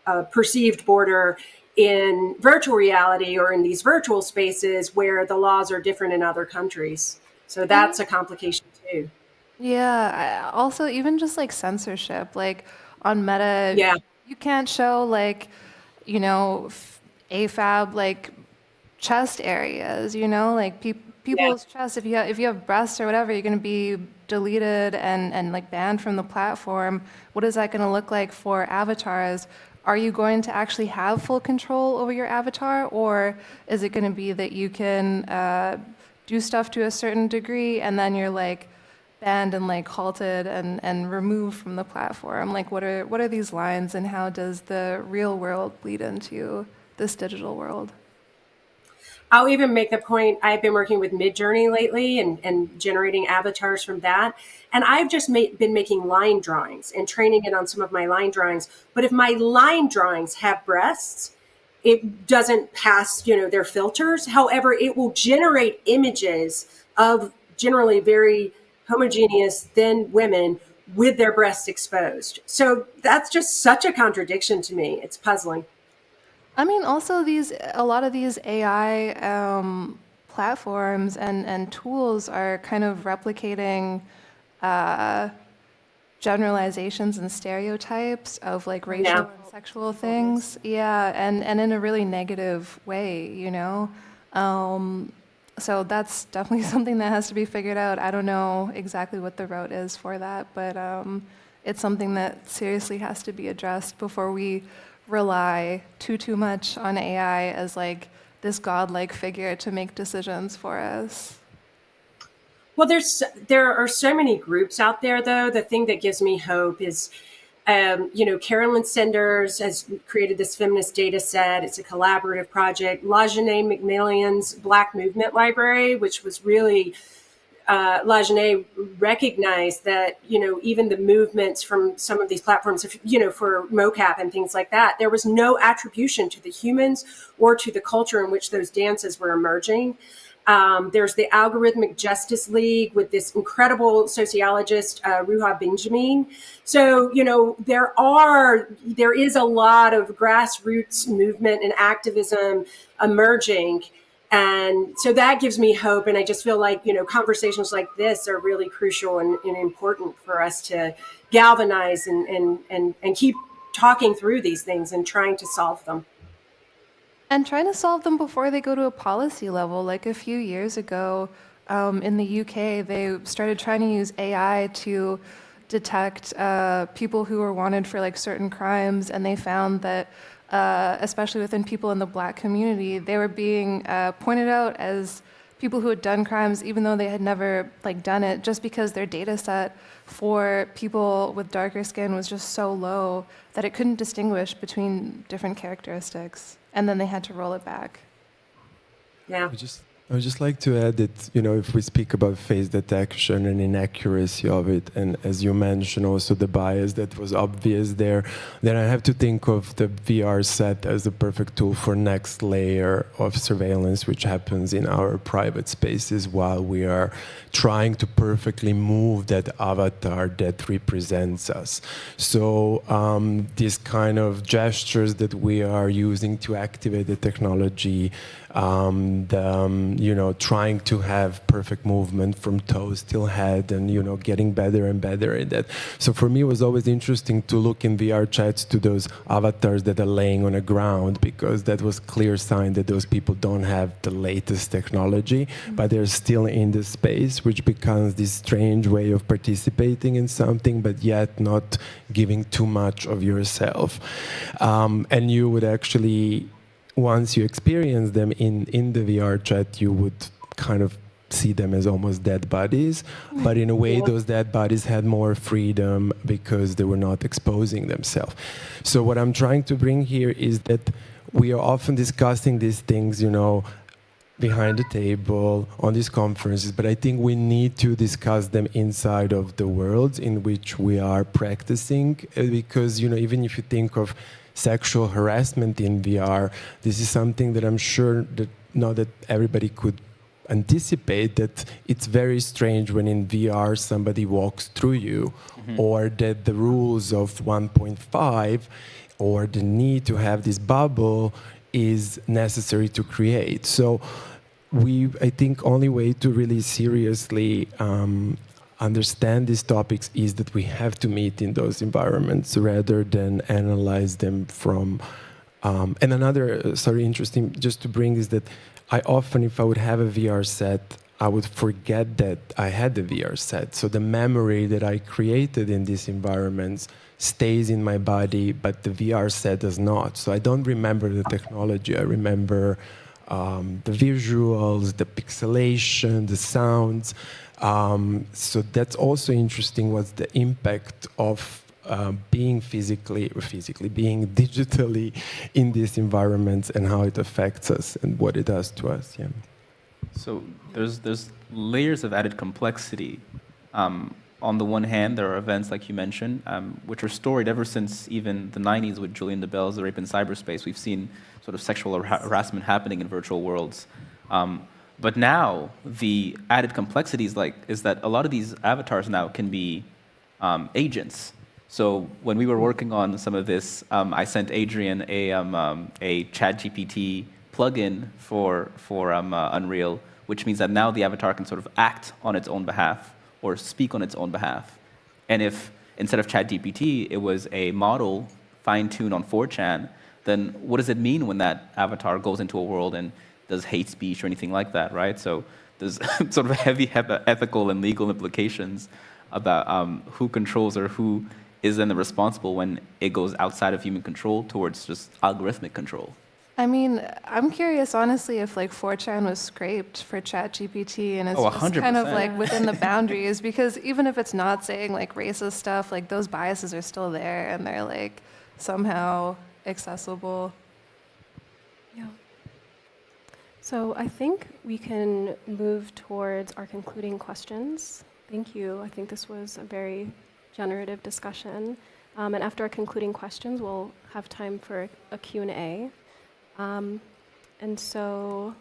a perceived border in virtual reality or in these virtual spaces where the laws are different in other countries? So that's a complication too. Yeah, also even just like censorship, like on Meta, Yeah. you can't show like, AFAB like chest areas, like people's chests. If you have breasts or whatever, you're going to be deleted and like banned from the platform. What is that going to look like for avatars? Are you going to actually have full control over your avatar, or is it going to be that you can do stuff to a certain degree and then you're like banned and like halted and removed from the platform? Like what are these lines, and how does the real world bleed into this digital world? I'll even make the point, I've been working with Midjourney lately and generating avatars from that. And I've just been making line drawings and training it on some of my line drawings. But if my line drawings have breasts, it doesn't pass, their filters. However, it will generate images of generally very homogeneous, thin women with their breasts exposed. So that's just such a contradiction to me. It's puzzling. I mean, also a lot of these AI platforms and tools are kind of replicating generalizations and stereotypes of like racial Yeah. and sexual things. Yeah, and in a really negative way. So that's definitely something that has to be figured out. I don't know exactly what the route is for that, but it's something that seriously has to be addressed before we rely too much on AI as like this godlike figure to make decisions for us. Well, there are so many groups out there, though. The thing that gives me hope is, Carolyn Sanders has created this feminist data set. It's a collaborative project. LaJaunie McMillan's Black Movement Library, which was really LaJaunie recognized that, even the movements from some of these platforms, for mocap and things like that, there was no attribution to the humans or to the culture in which those dances were emerging. There's the Algorithmic Justice League with this incredible sociologist, Ruha Benjamin. So, there is a lot of grassroots movement and activism emerging. And so that gives me hope. And I just feel like, conversations like this are really crucial and important for us to galvanize and keep talking through these things and trying to solve them. And trying to solve them before they go to a policy level. Like a few years ago in the UK, they started trying to use AI to detect people who were wanted for like certain crimes, and they found that especially within people in the Black community, they were being pointed out as people who had done crimes, even though they had never like done it, just because their data set for people with darker skin was just so low that it couldn't distinguish between different characteristics, and then they had to roll it back. Yeah. I would just like to add that, if we speak about face detection and inaccuracy of it, and as you mentioned also the bias that was obvious there, then I have to think of the VR set as the perfect tool for next layer of surveillance, which happens in our private spaces while we are trying to perfectly move that avatar that represents us. So these kind of gestures that we are using to activate the technology, trying to have perfect movement from toes till head, and getting better and better at that. So for me, it was always interesting to look in VR chats to those avatars that are laying on the ground, because that was clear sign that those people don't have the latest technology, but they're still in the space, which becomes this strange way of participating in something, but yet not giving too much of yourself. And you would actually, once you experience them in the VR chat, you would kind of see them as almost dead bodies. But in a way, those dead bodies had more freedom because they were not exposing themselves. So what I'm trying to bring here is that we are often discussing these things, behind the table on these conferences, but I think we need to discuss them inside of the world in which we are practicing, because, even if you think of sexual harassment in VR, this is something that I'm sure that not that everybody could anticipate, that it's very strange when in VR somebody walks through you, or that the rules of 1.5 or the need to have this bubble is necessary to create. So I think only way to really seriously understand these topics is that we have to meet in those environments rather than analyze them from. And another, interesting, just to bring, is that I often, if I would have a VR set, I would forget that I had the VR set. So the memory that I created in these environments stays in my body, but the VR set does not. So I don't remember the technology. I remember the visuals, the pixelation, the sounds. So that's also interesting. What's the impact of being being digitally in these environments, and how it affects us and what it does to us? Yeah. So there's layers of added complexity. On the one hand, there are events like you mentioned, which are storied ever since even the 90s with Julian DeBell's The Rape in Cyberspace. We've seen sort of sexual harassment happening in virtual worlds. But now the added complexity is that a lot of these avatars now can be agents. So when we were working on some of this, I sent Adrian a ChatGPT plugin for Unreal, which means that now the avatar can sort of act on its own behalf or speak on its own behalf. And if instead of ChatGPT, it was a model fine-tuned on 4chan, then what does it mean when that avatar goes into a world and does hate speech or anything like that, right? So there's sort of heavy ethical and legal implications about who controls or who is then the responsible when it goes outside of human control towards just algorithmic control. I mean, I'm curious, honestly, if like 4chan was scraped for ChatGPT and it's just kind of like within the boundaries, because even if it's not saying like racist stuff, like those biases are still there and they're like somehow accessible. Yeah. So I think we can move towards our concluding questions. Thank you. I think this was a very generative discussion. And after our concluding questions, we'll have time for a Q&A. And so,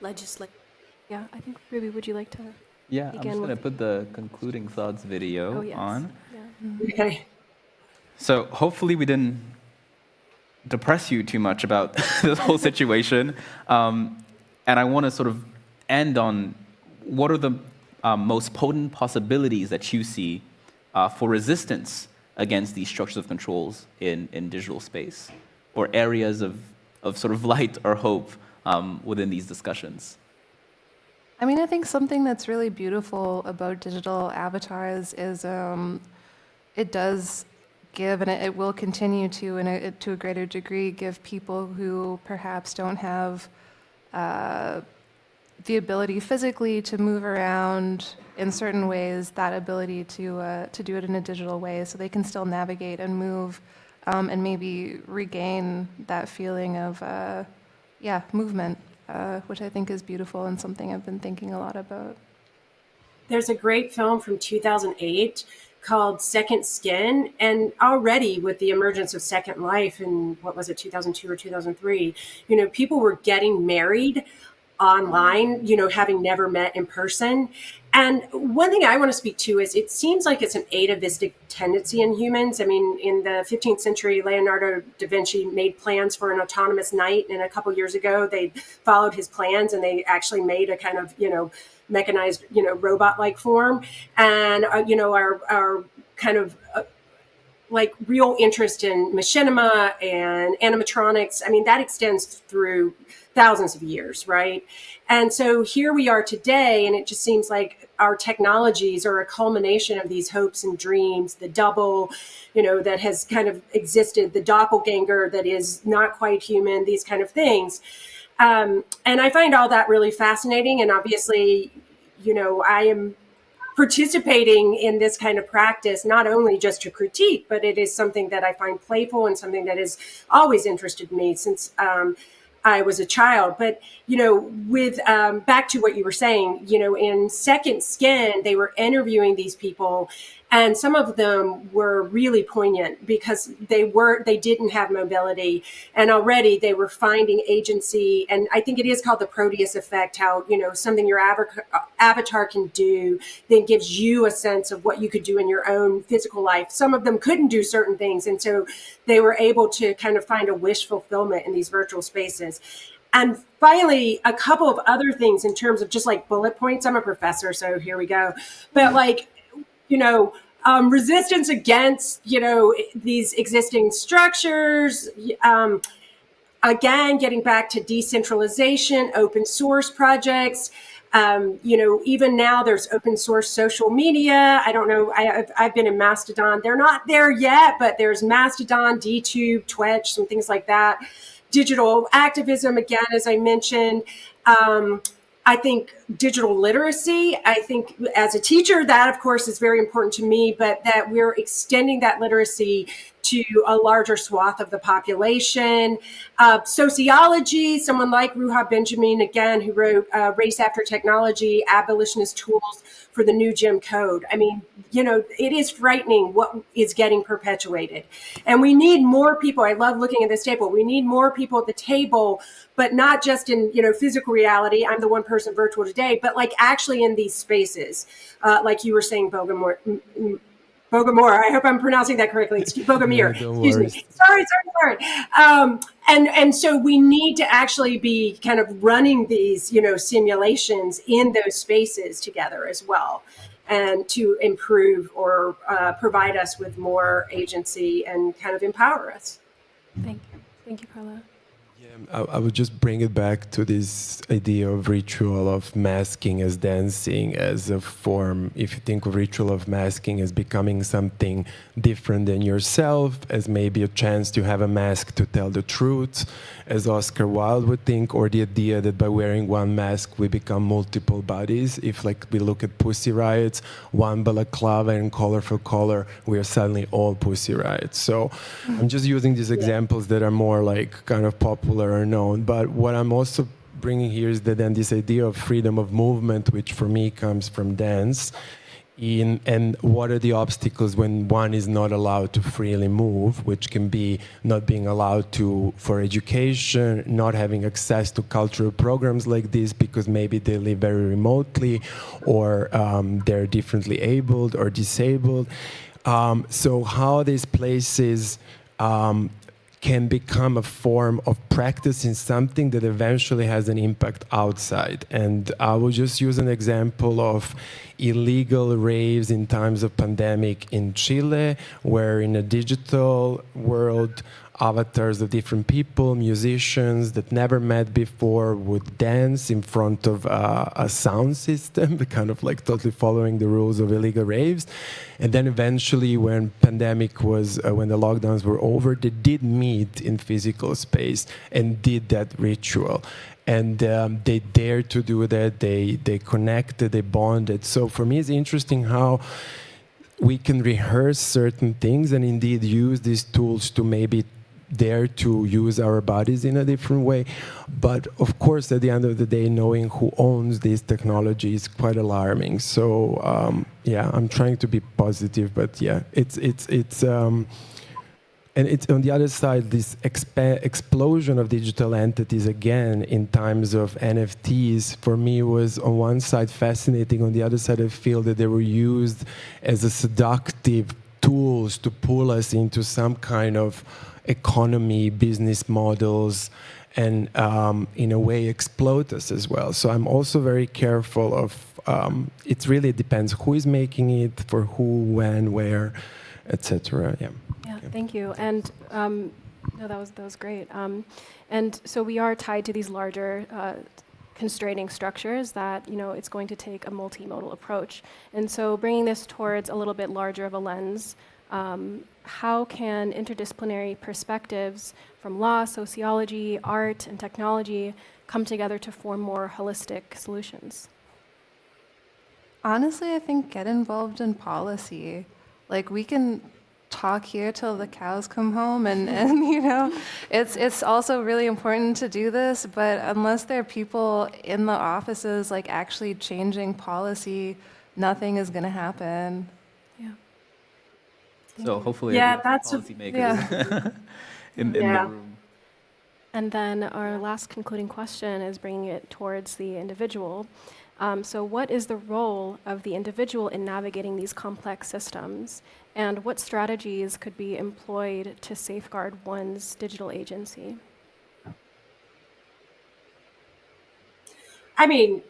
yeah, I think, Ruby, would you like to Yeah, begin? I'm just going to put the concluding thoughts video on. Yeah. Okay. So hopefully we didn't depress you too much about this whole situation. And I want to sort of end on what are the most potent possibilities that you see for resistance against these structures of controls in digital space, or areas of sort of light or hope within these discussions? I mean, I think something that's really beautiful about digital avatars is it does give, and it will continue to, to a greater degree, give people who perhaps don't have the ability physically to move around in certain ways, that ability to do it in a digital way, so they can still navigate and move, and maybe regain that feeling of, movement, which I think is beautiful and something I've been thinking a lot about. There's a great film from 2008 called Second Skin. And already with the emergence of Second Life in, what was it, 2002 or 2003, people were getting married online, having never met in person. And one thing I want to speak to is it seems like it's an atavistic tendency in humans. I mean, in the 15th century, Leonardo da Vinci made plans for an autonomous knight. And a couple years ago, they followed his plans and they actually made a kind of, mechanized, robot-like form. And, our kind of like real interest in machinima and animatronics, I mean, that extends through thousands of years, right? And so here we are today, and it just seems like our technologies are a culmination of these hopes and dreams, the double, that has kind of existed, the doppelganger that is not quite human, these kind of things. And I find all that really fascinating. And obviously, I am participating in this kind of practice, not only just to critique, but it is something that I find playful and something that has always interested me since I was a child. But, with back to what you were saying, in Second Skin, they were interviewing these people, and some of them were really poignant because they didn't have mobility, and already they were finding agency. And I think it is called the Proteus effect, how, something your avatar can do then gives you a sense of what you could do in your own physical life. Some of them couldn't do certain things, and so they were able to kind of find a wish fulfillment in these virtual spaces. And finally, a couple of other things in terms of just like bullet points. I'm a professor, so here we go. But resistance against, these existing structures. Again, getting back to decentralization, open source projects. Even now there's open source social media. I don't know. I've been in Mastodon. They're not there yet, but there's Mastodon, DTube, Twitch, some things like that. Digital activism, again, as I mentioned. I think digital literacy, I think as a teacher, that of course is very important to me, but that we're extending that literacy to a larger swath of the population. Sociology, someone like Ruha Benjamin, again, who wrote Race After Technology, Abolitionist Tools for the New Jim Code. I mean, it is frightening what is getting perpetuated. And we need more people. I love looking at this table. We need more people at the table, but not just in, physical reality. I'm the one person virtual today, but like actually in these spaces, like you were saying, Bogomore. I hope I'm pronouncing that correctly. Bogomir. Excuse me. Sorry. And so we need to actually be kind of running these, simulations in those spaces together as well, and to improve or provide us with more agency and kind of empower us. Thank you, Carla. I would just bring it back to this idea of ritual of masking as dancing as a form. If you think of ritual of masking as becoming something different than yourself, as maybe a chance to have a mask to tell the truth, as Oscar Wilde would think, or the idea that by wearing one mask we become multiple bodies. If like we look at Pussy Riots, one balaclava and colorful color, we are suddenly all Pussy Riots. So I'm just using these examples that are more like kind of popular or known. But what I'm also bringing here is that then this idea of freedom of movement, which for me comes from dance, and what are the obstacles when one is not allowed to freely move, which can be not being allowed to for education, not having access to cultural programs like this because maybe they live very remotely, or they're differently abled or disabled. So how these places can become a form of practicing something that eventually has an impact outside. And I will just use an example of illegal raves in times of pandemic in Chile, where in a digital world, avatars of different people, musicians that never met before would dance in front of a sound system, kind of like totally following the rules of illegal raves. And then eventually when pandemic was, when the lockdowns were over, they did meet in physical space and did that ritual. And they dared to do that, they connected, they bonded. So for me, it's interesting how we can rehearse certain things and indeed use these tools to maybe dare to use our bodies in a different way. But of course, at the end of the day, knowing who owns this technology is quite alarming. So yeah, I'm trying to be positive, but yeah, it's and it's on the other side, this explosion of digital entities again in times of NFTs, for me was on one side fascinating. On the other side, I feel that they were used as a seductive tools to pull us into some kind of economy, business models, and in a way exploit us as well. So I'm also very careful of, it really depends who is making it, for who, when, where, etc. Yeah. Yeah, thank you. And no, that was great. And so we are tied to these larger constraining structures that, you know, it's going to take a multimodal approach. And so bringing this towards a little bit larger of a lens, how can interdisciplinary perspectives from law, sociology, art, and technology come together to form more holistic solutions? Honestly, I think get involved in policy. Like, we can talk here till the cows come home, and you know, it's also really important to do this, but unless there are people in the offices like actually changing policy, nothing is going to happen. Yeah. So hopefully Yeah, we have that's some policymakers in the Yeah. room. And then our last concluding question is bringing it towards the individual. So what is the role of the individual in navigating these complex systems? And what strategies could be employed to safeguard one's digital agency? I mean,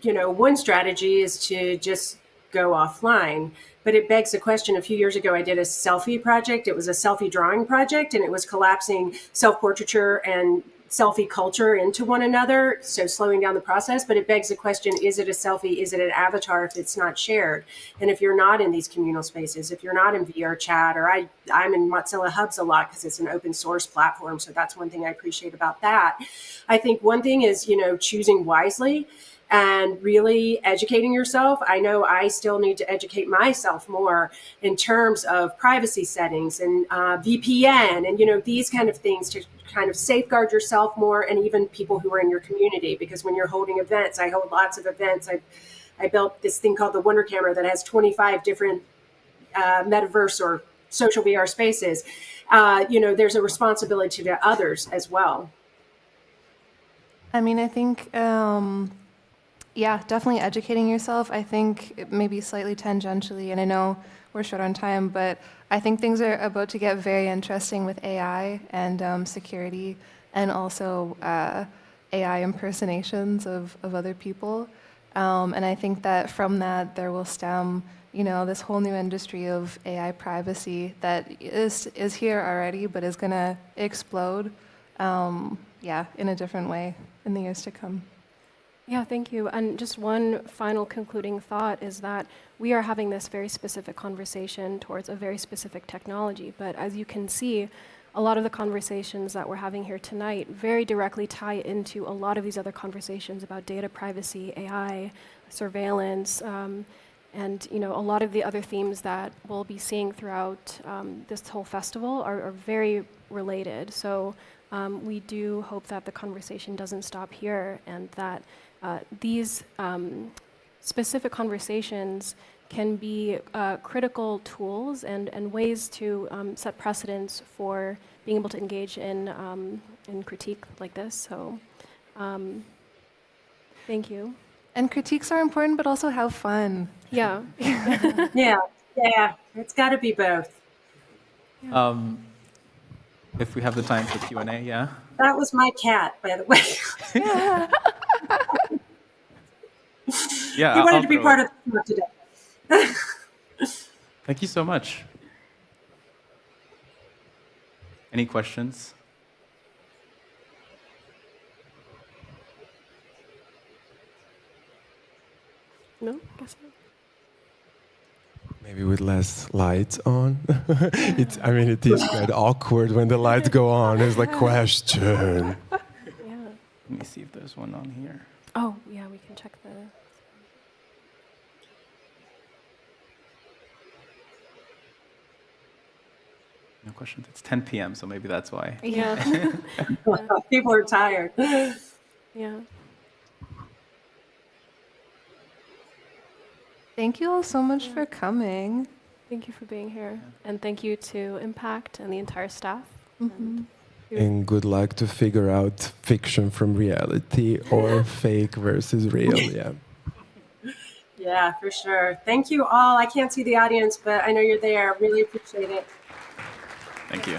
you know, one strategy is to just go offline. But it begs the question. A few years ago, I did a selfie project. It was a selfie drawing project, and it was collapsing self-portraiture and selfie culture into one another, so slowing down the process. But it begs the question, is it a selfie? Is it an avatar if it's not shared? And if you're not in these communal spaces, if you're not in VR chat, or I'm in Mozilla Hubs a lot because it's an open source platform. So that's one thing I appreciate about that. I think one thing is, you know, choosing wisely and really educating yourself. I know I still need to educate myself more in terms of privacy settings and VPN and, you know, these kind of things to kind of safeguard yourself more, and even people who are in your community. Because when you're holding events, I hold lots of events. I built this thing called the Wonder Camera that has 25 different metaverse or social VR spaces. You know, there's a responsibility to others as well. I mean, I think, yeah, definitely educating yourself. I think maybe slightly tangentially, and I know we're short on time, but I think things are about to get very interesting with AI and security, and also AI impersonations of other people. And I think that from that there will stem, you know, this whole new industry of AI privacy that is here already, but is going to explode, yeah, in a different way in the years to come. Yeah, thank you. And just one final concluding thought is that we are having this very specific conversation towards a very specific technology. But as you can see, a lot of the conversations that we're having here tonight very directly tie into a lot of these other conversations about data privacy, AI, surveillance, and, you know, a lot of the other themes that we'll be seeing throughout this whole festival are very related. So we do hope that the conversation doesn't stop here, and that these specific conversations can be critical tools and ways to set precedents for being able to engage in critique like this. So thank you. And critiques are important, but also have fun. Yeah. Yeah, it's got to be both. If we have the time for Q&A, yeah? That was my cat, by the way. Yeah, He wanted I'll to be throw part it. of the tour today. Thank you so much. Any questions? No? Guess not. Maybe with less lights on. I mean, it is quite awkward when the lights go on. It's like question. Yeah. Let me see if there's one on here. Oh, yeah, we can check the. No questions. It's 10 p.m., so maybe that's why. Yeah. People are tired. Yeah. Thank you all so much for coming. Thank you for being here. And thank you to Impact and the entire staff. And And good luck to figure out fiction from reality or fake versus real. Yeah. Yeah, for sure. Thank you all. I can't see the audience, but I know you're there. Really appreciate it. Thank you.